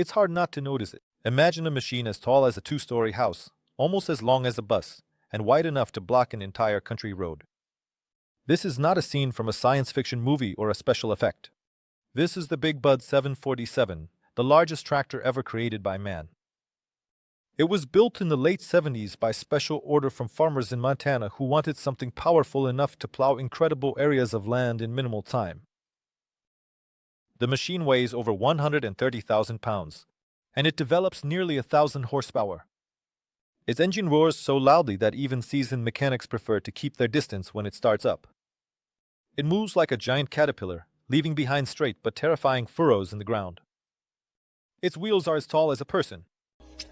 it's hard not to notice it. Imagine a machine as tall as a two-story house, almost as long as a bus, and wide enough to block an entire country road. This is not a scene from a science fiction movie or a special effect. This is the Big Bud 747, the largest tractor ever created by man. It was built in the late 70s by special order from farmers in Montana who wanted something powerful enough to plow incredible areas of land in minimal time. The machine weighs over 130,000 pounds, and it develops nearly 1,000 horsepower. Its engine roars so loudly that even seasoned mechanics prefer to keep their distance when it starts up. It moves like a giant caterpillar, leaving behind straight but terrifying furrows in the ground. Its wheels are as tall as a person.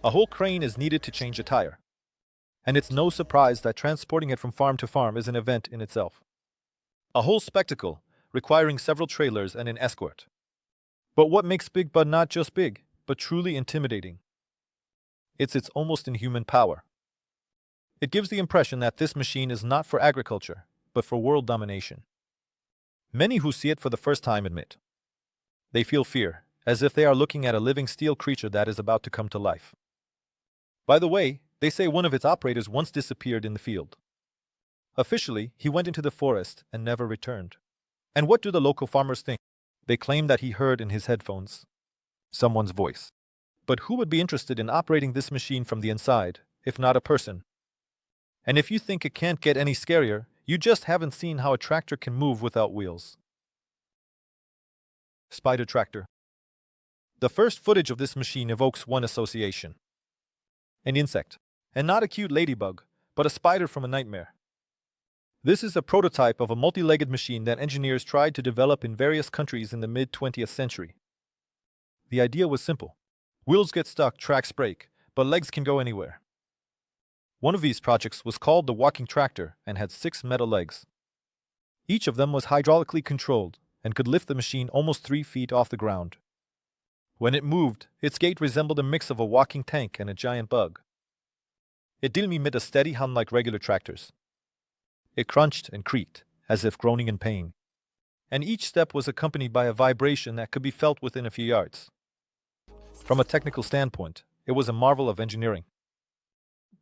A whole crane is needed to change a tire. And it's no surprise that transporting it from farm to farm is an event in itself. A whole spectacle, requiring several trailers and an escort. But what makes Big Bud not just big, but truly intimidating? It's its almost inhuman power. It gives the impression that this machine is not for agriculture, but for world domination. Many who see it for the first time admit they feel fear, as if they are looking at a living steel creature that is about to come to life. By the way, they say one of its operators once disappeared in the field. Officially, he went into the forest and never returned. And what do the local farmers think? They claim that he heard in his headphones someone's voice. But who would be interested in operating this machine from the inside, if not a person? And if you think it can't get any scarier, you just haven't seen how a tractor can move without wheels. Spider tractor. The first footage of this machine evokes one association. An insect. And not a cute ladybug, but a spider from a nightmare. This is a prototype of a multi-legged machine that engineers tried to develop in various countries in the mid-20th century. The idea was simple. Wheels get stuck, tracks break, but legs can go anywhere. One of these projects was called the walking tractor and had 6 metal legs. Each of them was hydraulically controlled and could lift the machine almost 3 feet off the ground. When it moved, its gait resembled a mix of a walking tank and a giant bug. It didn't emit a steady hum like regular tractors. It crunched and creaked, as if groaning in pain. And each step was accompanied by a vibration that could be felt within a few yards. From a technical standpoint, it was a marvel of engineering.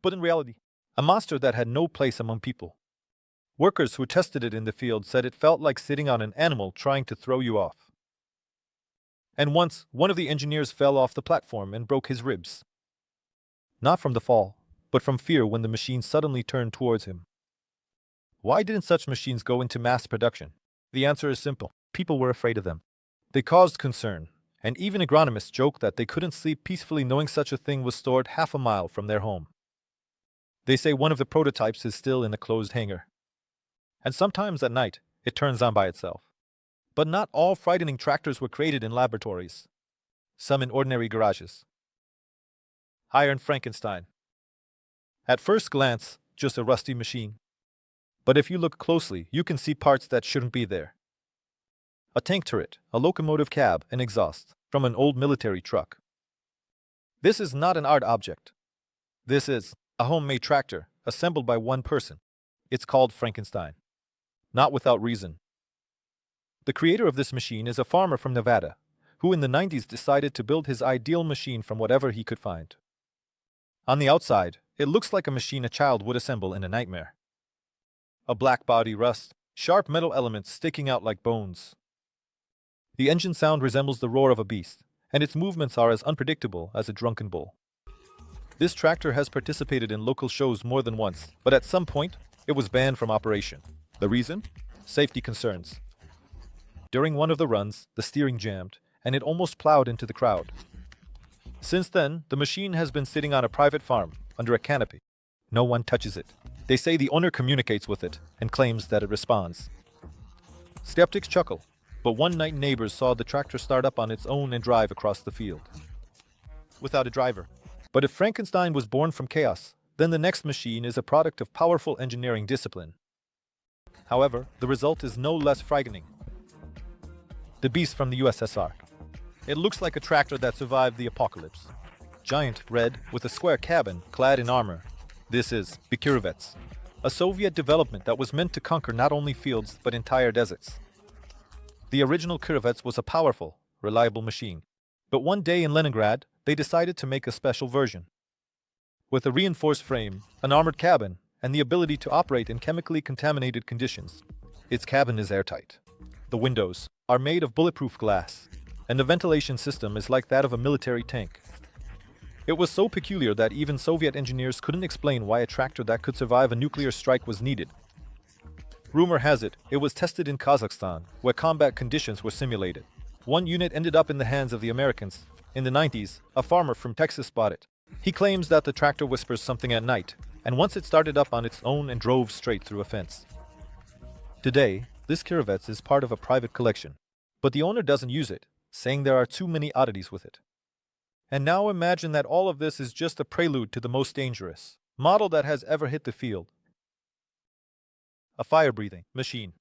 But in reality, a monster that had no place among people. Workers who tested it in the field said it felt like sitting on an animal trying to throw you off. And once, one of the engineers fell off the platform and broke his ribs. Not from the fall, but from fear when the machine suddenly turned towards him. Why didn't such machines go into mass production? The answer is simple. People were afraid of them. They caused concern, and even agronomists joked that they couldn't sleep peacefully knowing such a thing was stored half a mile from their home. They say one of the prototypes is still in a closed hangar. And sometimes at night, it turns on by itself. But not all frightening tractors were created in laboratories. Some in ordinary garages. Iron Frankenstein. At first glance, just a rusty machine. But if you look closely, you can see parts that shouldn't be there. A tank turret, a locomotive cab, and exhaust from an old military truck. This is not an art object. This is a homemade tractor assembled by one person. It's called Frankenstein. Not without reason. The creator of this machine is a farmer from Nevada, who in the 90s decided to build his ideal machine from whatever he could find. On the outside, it looks like a machine a child would assemble in a nightmare. A black body rust, sharp metal elements sticking out like bones. The engine sound resembles the roar of a beast, and its movements are as unpredictable as a drunken bull. This tractor has participated in local shows more than once, but at some point, it was banned from operation. The reason? Safety concerns. During one of the runs, the steering jammed, and it almost plowed into the crowd. Since then, the machine has been sitting on a private farm, under a canopy. No one touches it. They say the owner communicates with it, and claims that it responds. Skeptics chuckle, but one night neighbors saw the tractor start up on its own and drive across the field. Without a driver. But if Frankenstein was born from chaos, then the next machine is a product of powerful engineering discipline. However, the result is no less frightening. The beast from the USSR. It looks like a tractor that survived the apocalypse. Giant, red, with a square cabin, clad in armor. This is Bikurevets, a Soviet development that was meant to conquer not only fields but entire deserts. The original Kurevets was a powerful, reliable machine. But one day in Leningrad, they decided to make a special version. With a reinforced frame, an armored cabin, and the ability to operate in chemically contaminated conditions. Its cabin is airtight. The windows are made of bulletproof glass, and the ventilation system is like that of a military tank. It was so peculiar that even Soviet engineers couldn't explain why a tractor that could survive a nuclear strike was needed. Rumor has it, it was tested in Kazakhstan, where combat conditions were simulated. One unit ended up in the hands of the Americans. In the 90s, a farmer from Texas bought it. He claims that the tractor whispers something at night, and once it started up on its own and drove straight through a fence. Today, this Kirovets is part of a private collection, but the owner doesn't use it, saying there are too many oddities with it. And now imagine that all of this is just a prelude to the most dangerous model that has ever hit the field. A fire-breathing machine.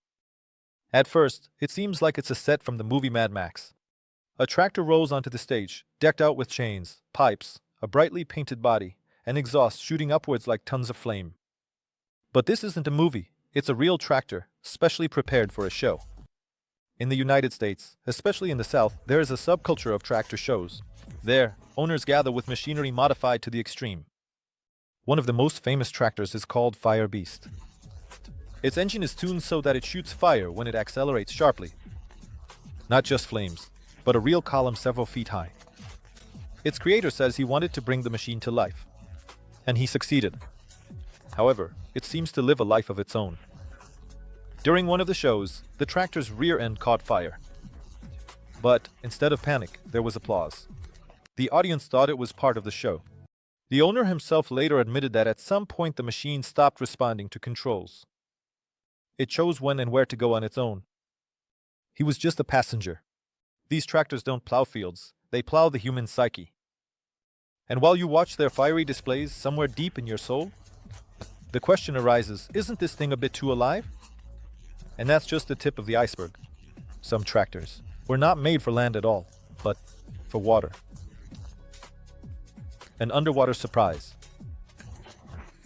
At first, it seems like it's a set from the movie Mad Max. A tractor rolls onto the stage, decked out with chains, pipes, a brightly painted body, and exhaust shooting upwards like tons of flame. But this isn't a movie, it's a real tractor, specially prepared for a show. In the United States, especially in the South, there is a subculture of tractor shows. There, owners gather with machinery modified to the extreme. One of the most famous tractors is called Fire Beast. Its engine is tuned so that it shoots fire when it accelerates sharply. Not just flames, but a real column several feet high. Its creator says he wanted to bring the machine to life. And he succeeded. However, it seems to live a life of its own. During one of the shows, the tractor's rear end caught fire. But, instead of panic, there was applause. The audience thought it was part of the show. The owner himself later admitted that at some point the machine stopped responding to controls. It chose when and where to go on its own. He was just a passenger. These tractors don't plow fields, they plow the human psyche. And while you watch their fiery displays somewhere deep in your soul, the question arises, isn't this thing a bit too alive? And that's just the tip of the iceberg. Some tractors were not made for land at all, but for water. An underwater surprise.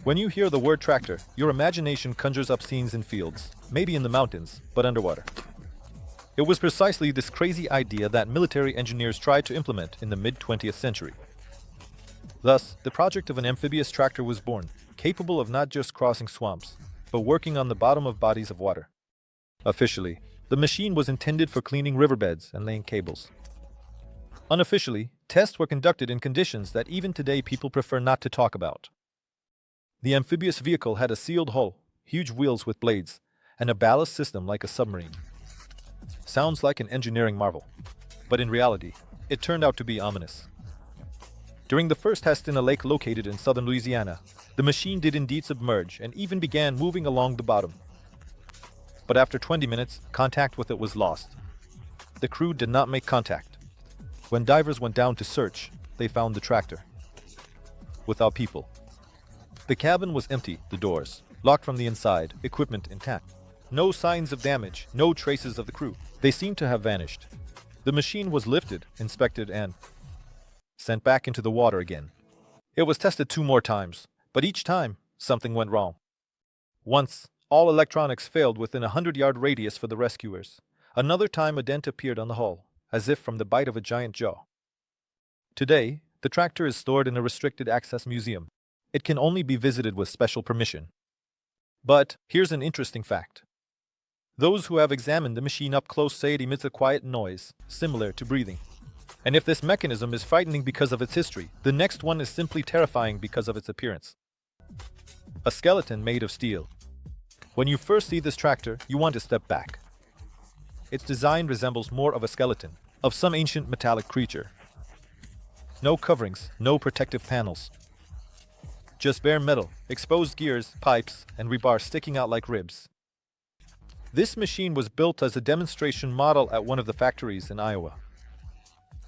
When you hear the word tractor, your imagination conjures up scenes in fields, maybe in the mountains, but underwater. It was precisely this crazy idea that military engineers tried to implement in the mid-20th century. Thus, the project of an amphibious tractor was born, capable of not just crossing swamps, but working on the bottom of bodies of water. Officially, the machine was intended for cleaning riverbeds and laying cables. Unofficially, tests were conducted in conditions that even today people prefer not to talk about. The amphibious vehicle had a sealed hull, huge wheels with blades, and a ballast system like a submarine. Sounds like an engineering marvel, but in reality, it turned out to be ominous. During the first test in a lake located in southern Louisiana, the machine did indeed submerge and even began moving along the bottom. But after 20 minutes, contact with it was lost. The crew did not make contact. When divers went down to search, they found the tractor without people. The cabin was empty, the doors locked from the inside, equipment intact. No signs of damage, no traces of the crew. They seemed to have vanished. The machine was lifted, inspected, and sent back into the water again. It was tested 2 more times, but each time, something went wrong. Once, all electronics failed within a 100-yard radius for the rescuers. Another time a dent appeared on the hull, as if from the bite of a giant jaw. Today, the tractor is stored in a restricted access museum. It can only be visited with special permission. But here's an interesting fact. Those who have examined the machine up close say it emits a quiet noise, similar to breathing. And if this mechanism is frightening because of its history, the next one is simply terrifying because of its appearance. A skeleton made of steel. When you first see this tractor, you want to step back. Its design resembles more of a skeleton, of some ancient metallic creature. No coverings, no protective panels. Just bare metal, exposed gears, pipes, and rebar sticking out like ribs. This machine was built as a demonstration model at one of the factories in Iowa.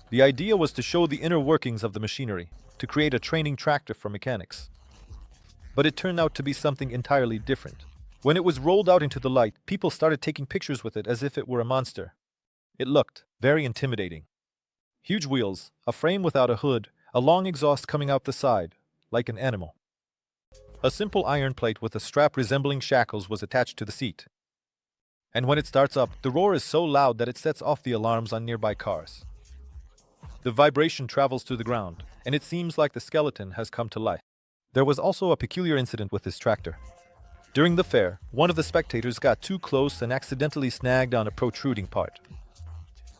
The idea was to show the inner workings of the machinery, to create a training tractor for mechanics. But it turned out to be something entirely different. When it was rolled out into the light, people started taking pictures with it as if it were a monster. It looked very intimidating. Huge wheels, a frame without a hood, a long exhaust coming out the side, like an animal. A simple iron plate with a strap resembling shackles was attached to the seat. And when it starts up, the roar is so loud that it sets off the alarms on nearby cars. The vibration travels to the ground, and it seems like the skeleton has come to life. There was also a peculiar incident with this tractor. During the fair, one of the spectators got too close and accidentally snagged on a protruding part.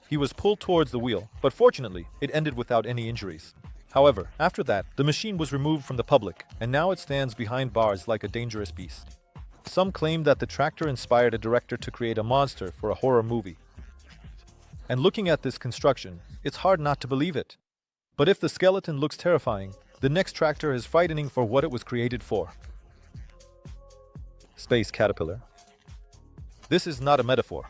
He was pulled towards the wheel, but fortunately, it ended without any injuries. However, after that, the machine was removed from the public, and now it stands behind bars like a dangerous beast. Some claim that the tractor inspired a director to create a monster for a horror movie. And looking at this construction, it's hard not to believe it. But if the skeleton looks terrifying, the next tractor is frightening for what it was created for. Space caterpillar. This is not a metaphor.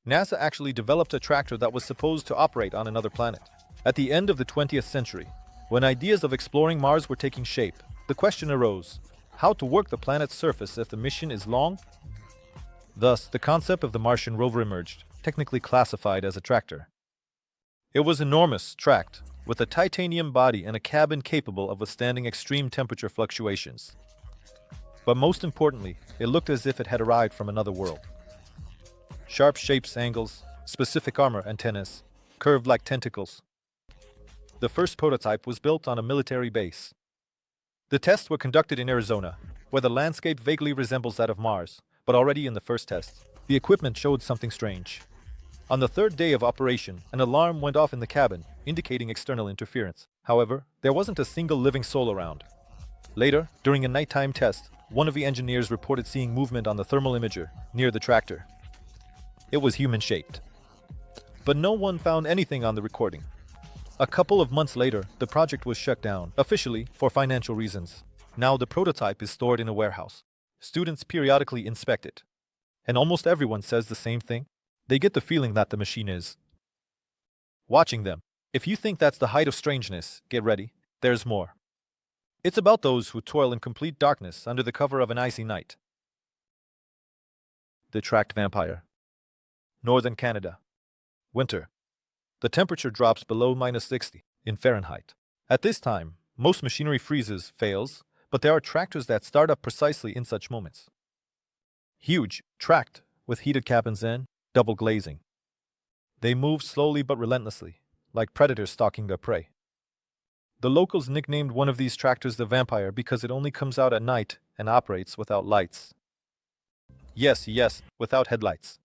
NASA actually developed a tractor that was supposed to operate on another planet. At the end of the 20th century, when ideas of exploring Mars were taking shape, the question arose, how to work the planet's surface if the mission is long? Thus, the concept of the Martian rover emerged, technically classified as a tractor. It was enormous, tracked, with a titanium body and a cabin capable of withstanding extreme temperature fluctuations. But most importantly, it looked as if it had arrived from another world. Sharp shapes, angles, specific armor, antennas, curved like tentacles. The first prototype was built on a military base. The tests were conducted in Arizona, where the landscape vaguely resembles that of Mars, but already in the first test, the equipment showed something strange. On the third day of operation, an alarm went off in the cabin, indicating external interference. However, there wasn't a single living soul around. Later, during a nighttime test, one of the engineers reported seeing movement on the thermal imager near the tractor. It was human-shaped. But no one found anything on the recording. A couple of months later, the project was shut down, officially for financial reasons. Now the prototype is stored in a warehouse. Students periodically inspect it. And almost everyone says the same thing. They get the feeling that the machine is watching them. If you think that's the height of strangeness, get ready, there's more. It's about those who toil in complete darkness under the cover of an icy night. The tracked vampire. Northern Canada. Winter. The temperature drops below -60 in Fahrenheit. At this time, most machinery freezes, fails, but there are tractors that start up precisely in such moments. Huge, tracked, with heated cabins and double glazing. They move slowly but relentlessly, like predators stalking their prey. The locals nicknamed one of these tractors the vampire because it only comes out at night and operates without lights. Yes, without headlights.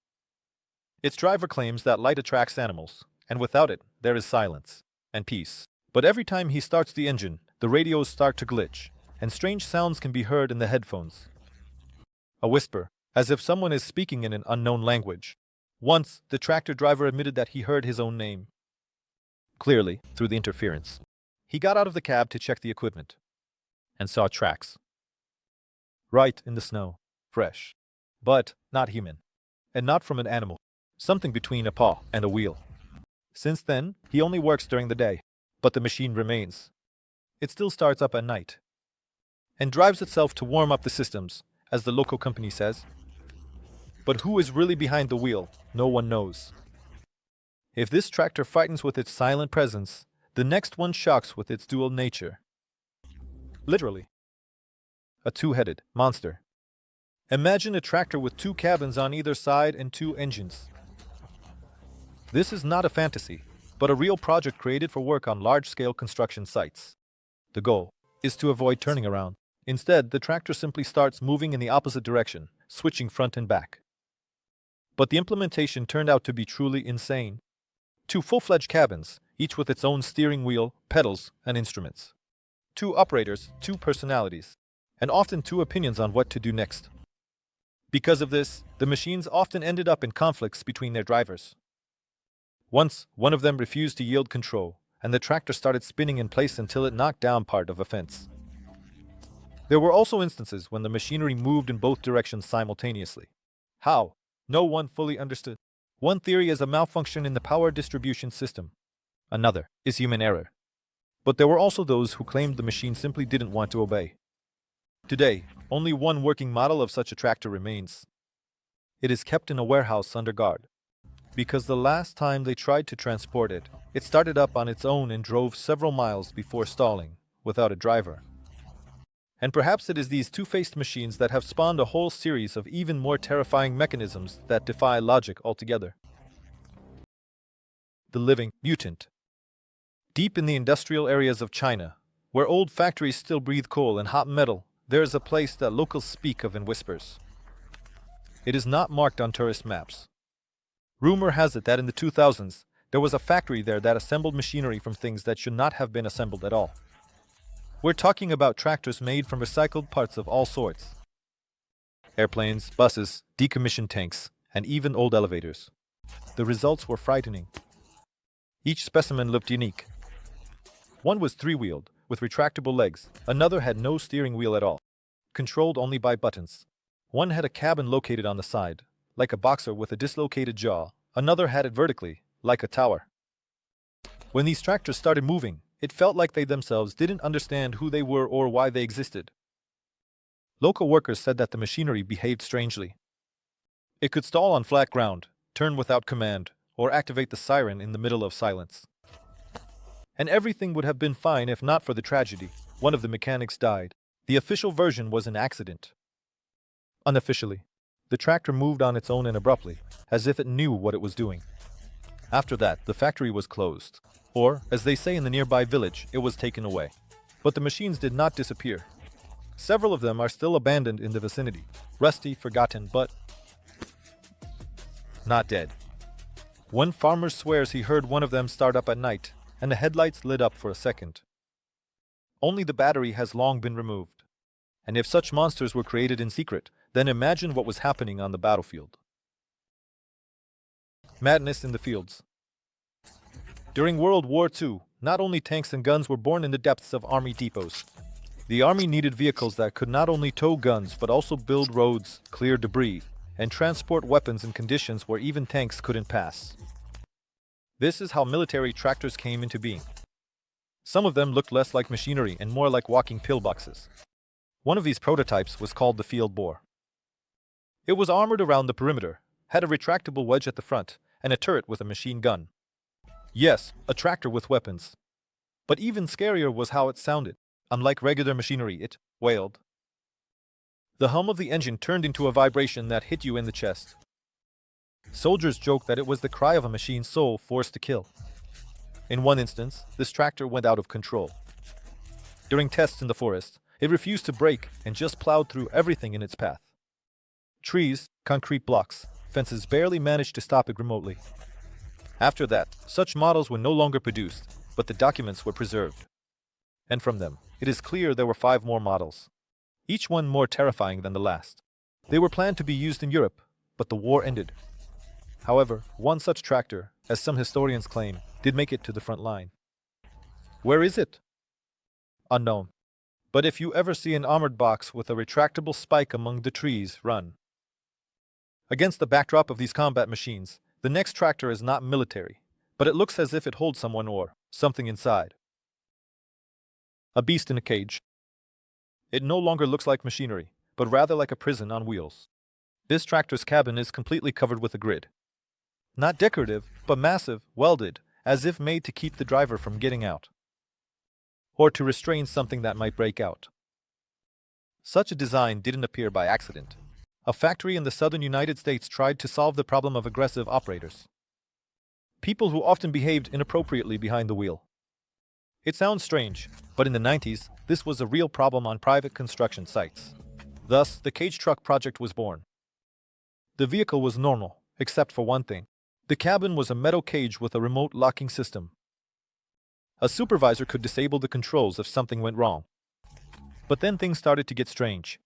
Its driver claims that light attracts animals, and without it, there is silence and peace. But every time he starts the engine, the radios start to glitch, and strange sounds can be heard in the headphones. A whisper, as if someone is speaking in an unknown language. Once, the tractor driver admitted that he heard his own name clearly through the interference. He got out of the cab to check the equipment and saw tracks. Right in the snow, fresh, but not human, and not from an animal, something between a paw and a wheel. Since then, he only works during the day, but the machine remains. It still starts up at night and drives itself to warm up the systems, as the local company says. But who is really behind the wheel, no one knows. If this tractor frightens with its silent presence, the next one shocks with its dual nature. Literally. A two-headed monster. Imagine a tractor with two cabins on either side and two engines. This is not a fantasy, but a real project created for work on large-scale construction sites. The goal is to avoid turning around. Instead, the tractor simply starts moving in the opposite direction, switching front and back. But the implementation turned out to be truly insane. Two full-fledged cabins, each with its own steering wheel, pedals, and instruments. Two operators, two personalities, and often two opinions on what to do next. Because of this, the machines often ended up in conflicts between their drivers. Once, one of them refused to yield control, and the tractor started spinning in place until it knocked down part of a fence. There were also instances when the machinery moved in both directions simultaneously. How? No one fully understood. One theory is a malfunction in the power distribution system. Another is human error. But there were also those who claimed the machine simply didn't want to obey. Today, only one working model of such a tractor remains. It is kept in a warehouse under guard. Because the last time they tried to transport it, it started up on its own and drove several miles before stalling, without a driver. And perhaps it is these two-faced machines that have spawned a whole series of even more terrifying mechanisms that defy logic altogether. The living mutant. Deep in the industrial areas of China, where old factories still breathe coal and hot metal, there is a place that locals speak of in whispers. It is not marked on tourist maps. Rumor has it that in the 2000s, there was a factory there that assembled machinery from things that should not have been assembled at all. We're talking about tractors made from recycled parts of all sorts. Airplanes, buses, decommissioned tanks, and even old elevators. The results were frightening. Each specimen looked unique. One was three-wheeled, with retractable legs. Another had no steering wheel at all, controlled only by buttons. One had a cabin located on the side, like a boxer with a dislocated jaw. Another had it vertically, like a tower. When these tractors started moving, it felt like they themselves didn't understand who they were or why they existed. Local workers said that the machinery behaved strangely. It could stall on flat ground, turn without command, or activate the siren in the middle of silence. And everything would have been fine if not for the tragedy. One of the mechanics died. The official version was an accident. Unofficially, the tractor moved on its own and abruptly, as if it knew what it was doing. After that, the factory was closed. Or, as they say in the nearby village, it was taken away. But the machines did not disappear. Several of them are still abandoned in the vicinity, rusty, forgotten, but not dead. One farmer swears he heard one of them start up at night, and the headlights lit up for a second. Only the battery has long been removed. And if such monsters were created in secret, then imagine what was happening on the battlefield. Madness in the fields. During World War II, not only tanks and guns were born in the depths of army depots. The army needed vehicles that could not only tow guns but also build roads, clear debris, and transport weapons in conditions where even tanks couldn't pass. This is how military tractors came into being. Some of them looked less like machinery and more like walking pillboxes. One of these prototypes was called the field bore. It was armored around the perimeter, had a retractable wedge at the front, and a turret with a machine gun. Yes, a tractor with weapons. But even scarier was how it sounded. Unlike regular machinery, it wailed. The hum of the engine turned into a vibration that hit you in the chest. Soldiers joked that it was the cry of a machine's soul forced to kill. In one instance, this tractor went out of control. During tests in the forest, it refused to brake and just plowed through everything in its path. Trees, concrete blocks, fences barely managed to stop it remotely. After that, such models were no longer produced, but the documents were preserved. And from them, it is clear there were 5 more models, each one more terrifying than the last. They were planned to be used in Europe, but the war ended. However, one such tractor, as some historians claim, did make it to the front line. Where is it? Unknown. But if you ever see an armored box with a retractable spike among the trees, run. Against the backdrop of these combat machines, the next tractor is not military, but it looks as if it holds someone or something inside. A beast in a cage. It no longer looks like machinery, but rather like a prison on wheels. This tractor's cabin is completely covered with a grid. Not decorative, but massive, welded, as if made to keep the driver from getting out, or to restrain something that might break out. Such a design didn't appear by accident. A factory in the southern United States tried to solve the problem of aggressive operators. People who often behaved inappropriately behind the wheel. It sounds strange, but in the 90s, this was a real problem on private construction sites. Thus, the cage truck project was born. The vehicle was normal, except for one thing. The cabin was a metal cage with a remote locking system. A supervisor could disable the controls if something went wrong. But then things started to get strange.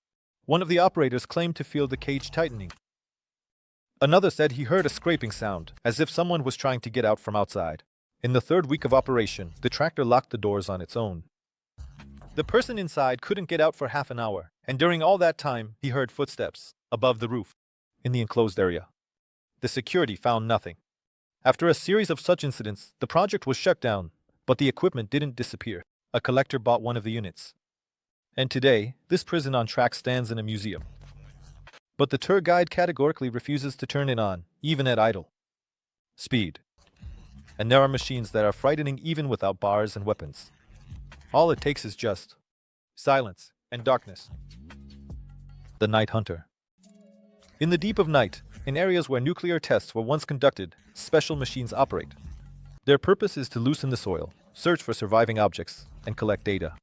One of the operators claimed to feel the cage tightening. Another said he heard a scraping sound, as if someone was trying to get out from outside. In the 3rd week of operation, the tractor locked the doors on its own. The person inside couldn't get out for half an hour, and during all that time, he heard footsteps above the roof, in the enclosed area. The security found nothing. After a series of such incidents, the project was shut down, but the equipment didn't disappear. A collector bought one of the units. And today, this prison on track stands in a museum. But the tour guide categorically refuses to turn it on, even at idle speed. And there are machines that are frightening even without bars and weapons. All it takes is just silence and darkness. The Night Hunter. In the deep of night, in areas where nuclear tests were once conducted, special machines operate. Their purpose is to loosen the soil, search for surviving objects, and collect data.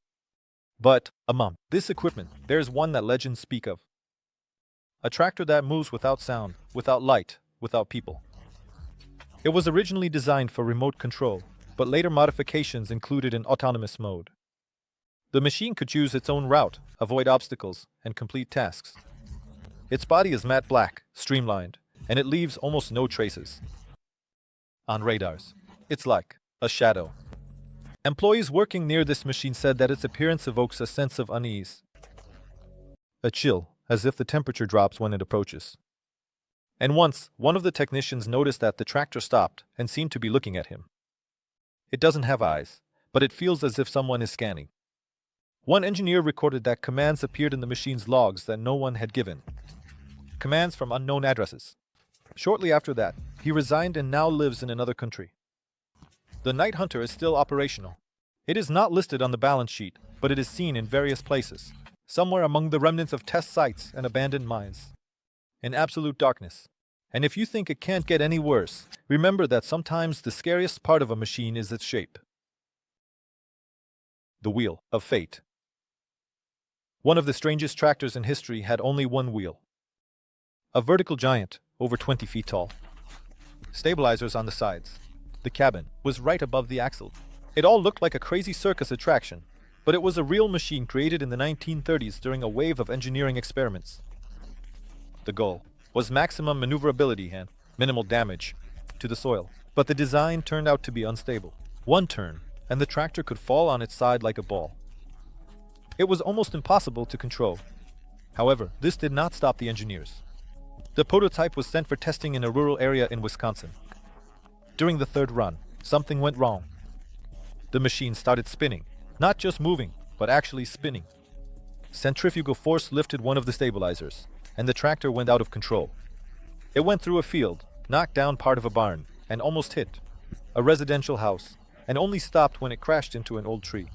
But, among this equipment, there's one that legends speak of. A tractor that moves without sound, without light, without people. It was originally designed for remote control, but later modifications included an autonomous mode. The machine could choose its own route, avoid obstacles, and complete tasks. Its body is matte black, streamlined, and it leaves almost no traces. On radars, it's like a shadow. Employees working near this machine said that its appearance evokes a sense of unease. A chill, as if the temperature drops when it approaches. And once, one of the technicians noticed that the tractor stopped and seemed to be looking at him. It doesn't have eyes, but it feels as if someone is scanning. One engineer recorded that commands appeared in the machine's logs that no one had given. Commands from unknown addresses. Shortly after that, he resigned and now lives in another country. The Night Hunter is still operational. It is not listed on the balance sheet, but it is seen in various places, somewhere among the remnants of test sites and abandoned mines. In absolute darkness. And if you think it can't get any worse, remember that sometimes the scariest part of a machine is its shape. The Wheel of Fate. One of the strangest tractors in history had only one wheel. A vertical giant, over 20 feet tall. Stabilizers on the sides. The cabin was right above the axle. It all looked like a crazy circus attraction, but it was a real machine created in the 1930s during a wave of engineering experiments. The goal was maximum maneuverability and minimal damage to the soil, but the design turned out to be unstable. One turn, and the tractor could fall on its side like a ball. It was almost impossible to control. However, this did not stop the engineers. The prototype was sent for testing in a rural area in Wisconsin. During the third run, something went wrong. The machine started spinning, not just moving, but actually spinning. Centrifugal force lifted one of the stabilizers, and the tractor went out of control. It went through a field, knocked down part of a barn, and almost hit a residential house, and only stopped when it crashed into an old tree.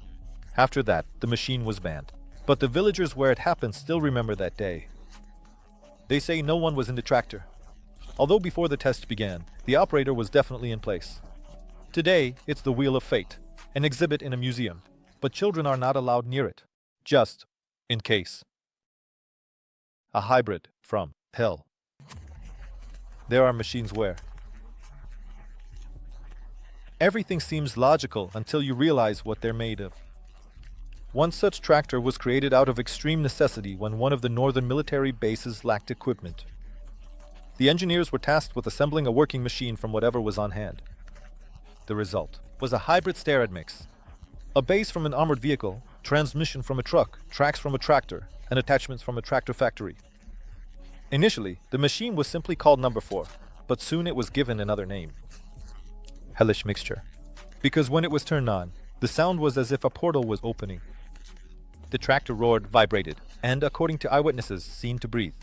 After that, the machine was banned. But the villagers where it happened still remember that day. They say no one was in the tractor. Although before the test began, the operator was definitely in place. Today, it's the Wheel of Fate, an exhibit in a museum, but children are not allowed near it, just in case. A hybrid from hell. There are machines where everything seems logical until you realize what they're made of. One such tractor was created out of extreme necessity when one of the northern military bases lacked equipment. The engineers were tasked with assembling a working machine from whatever was on hand. The result was a hybrid stairhead mix. A base from an armored vehicle, transmission from a truck, tracks from a tractor, and attachments from a tractor factory. Initially, the machine was simply called Number 4, but soon it was given another name. Hellish Mixture. Because when it was turned on, the sound was as if a portal was opening. The tractor roared, vibrated, and, according to eyewitnesses, seemed to breathe.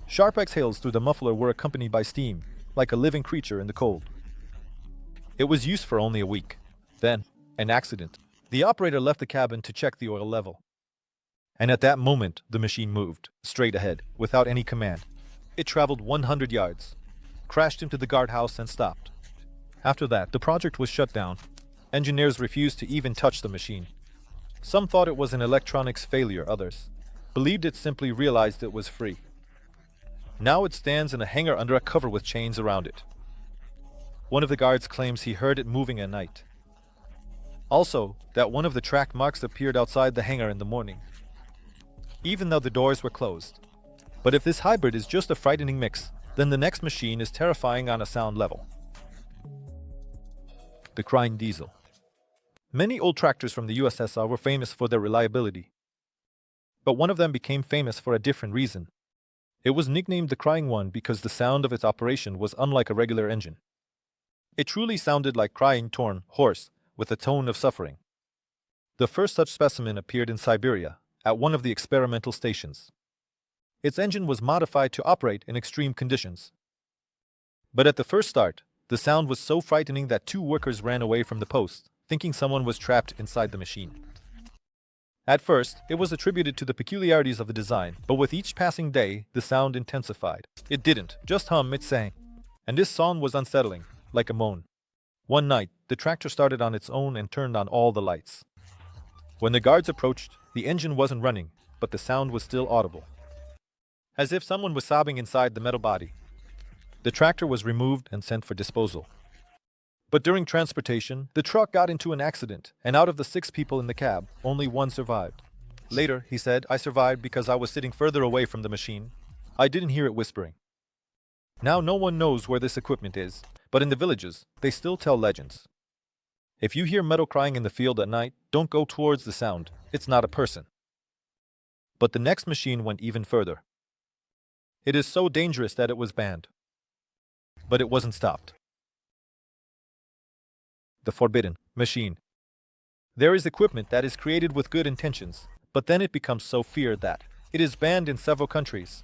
Sharp exhales through the muffler were accompanied by steam, like a living creature in the cold. It was used for only a week. Then, an accident. The operator left the cabin to check the oil level. And at that moment, the machine moved, straight ahead, without any command. It traveled 100 yards, crashed into the guardhouse and stopped. After that, the project was shut down. Engineers refused to even touch the machine. Some thought it was an electronics failure, others believed it simply realized it was free. Now it stands in a hangar under a cover with chains around it. One of the guards claims he heard it moving at night. Also, that one of the track marks appeared outside the hangar in the morning, even though the doors were closed. But if this hybrid is just a frightening mix, then the next machine is terrifying on a sound level. The Crying Diesel. Many old tractors from the USSR were famous for their reliability. But one of them became famous for a different reason. It was nicknamed the Crying One because the sound of its operation was unlike a regular engine. It truly sounded like crying torn horse with a tone of suffering. The first such specimen appeared in Siberia, at one of the experimental stations. Its engine was modified to operate in extreme conditions. But at the first start, the sound was so frightening that 2 workers ran away from the post, thinking someone was trapped inside the machine. At first, it was attributed to the peculiarities of the design, but with each passing day, the sound intensified. It didn't just hum, it sang. And this song was unsettling, like a moan. One night, the tractor started on its own and turned on all the lights. When the guards approached, the engine wasn't running, but the sound was still audible, as if someone was sobbing inside the metal body. The tractor was removed and sent for disposal. But during transportation, the truck got into an accident, and out of the 6 people in the cab, only 1 survived. Later, he said, "I survived because I was sitting further away from the machine. I didn't hear it whispering." Now no one knows where this equipment is, but in the villages, they still tell legends. If you hear metal crying in the field at night, don't go towards the sound. It's not a person. But the next machine went even further. It is so dangerous that it was banned. But it wasn't stopped. The forbidden machine. There is equipment that is created with good intentions, but then it becomes so feared that it is banned in several countries.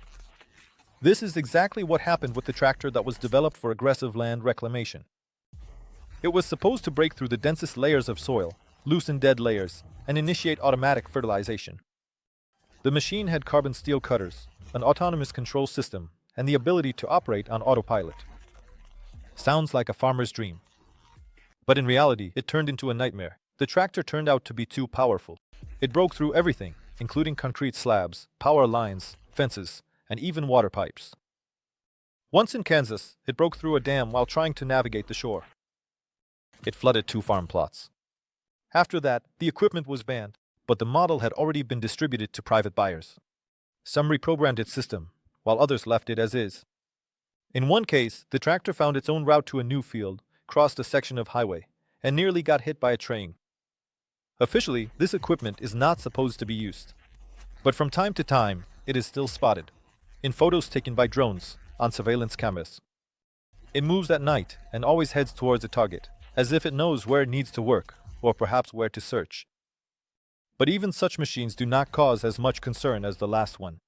This is exactly what happened with the tractor that was developed for aggressive land reclamation. It was supposed to break through the densest layers of soil, loosen dead layers, and initiate automatic fertilization. The machine had carbon steel cutters, an autonomous control system, and the ability to operate on autopilot. Sounds like a farmer's dream. But in reality, it turned into a nightmare. The tractor turned out to be too powerful. It broke through everything, including concrete slabs, power lines, fences, and even water pipes. Once in Kansas, it broke through a dam while trying to navigate the shore. It flooded 2 farm plots. After that, the equipment was banned, but the model had already been distributed to private buyers. Some reprogrammed its system, while others left it as is. In one case, the tractor found its own route to a new field, crossed a section of highway, and nearly got hit by a train. Officially, this equipment is not supposed to be used. But from time to time, it is still spotted, in photos taken by drones, on surveillance cameras. It moves at night and always heads towards a target, as if it knows where it needs to work, or perhaps where to search. But even such machines do not cause as much concern as the last one.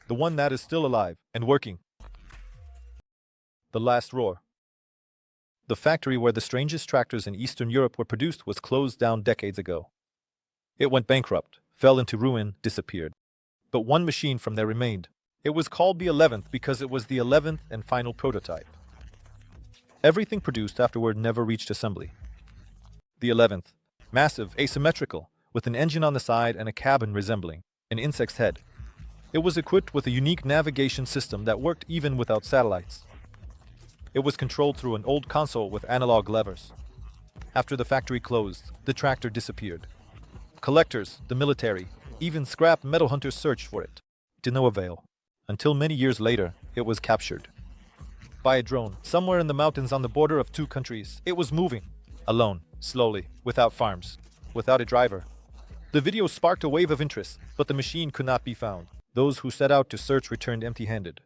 The one that is still alive and working. The last roar. The factory where the strangest tractors in Eastern Europe were produced was closed down decades ago. It went bankrupt, fell into ruin, disappeared. But one machine from there remained. It was called the 11th because it was the 11th and final prototype. Everything produced afterward never reached assembly. The 11th, massive, asymmetrical, with an engine on the side and a cabin resembling an insect's head. It was equipped with a unique navigation system that worked even without satellites. It was controlled through an old console with analog levers. After the factory closed, the tractor disappeared. Collectors, the military, even scrap metal hunters searched for it. To no avail. Until many years later, it was captured by a drone, somewhere in the mountains on the border of 2 countries. It was moving, alone, slowly, without farms, without a driver. The video sparked a wave of interest, but the machine could not be found. Those who set out to search returned empty-handed.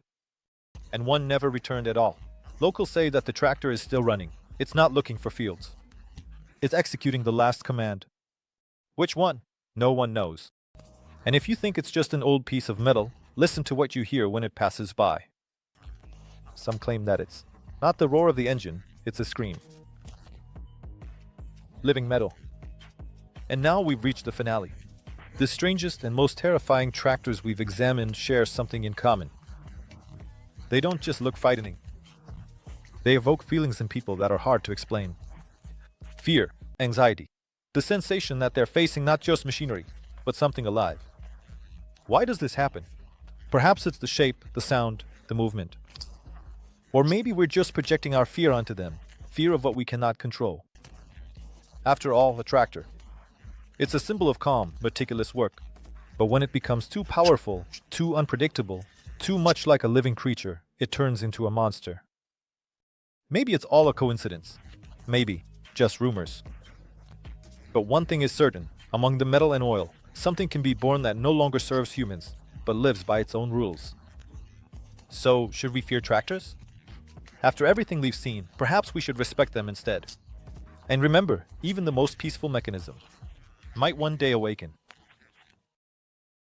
And one never returned at all. Locals say that the tractor is still running. It's not looking for fields. It's executing the last command. Which one? No one knows. And if you think it's just an old piece of metal, listen to what you hear when it passes by. Some claim that it's not the roar of the engine, it's a scream. Living metal. And now we've reached the finale. The strangest and most terrifying tractors we've examined share something in common. They don't just look frightening. They evoke feelings in people that are hard to explain. Fear, anxiety, the sensation that they're facing not just machinery, but something alive. Why does this happen? Perhaps it's the shape, the sound, the movement. Or maybe we're just projecting our fear onto them, fear of what we cannot control. After all, a tractor. It's a symbol of calm, meticulous work. But when it becomes too powerful, too unpredictable, too much like a living creature, it turns into a monster. Maybe it's all a coincidence. Maybe just rumors. But one thing is certain, among the metal and oil, something can be born that no longer serves humans, but lives by its own rules. So, should we fear tractors? After everything we've seen, perhaps we should respect them instead. And remember, even the most peaceful mechanism might one day awaken.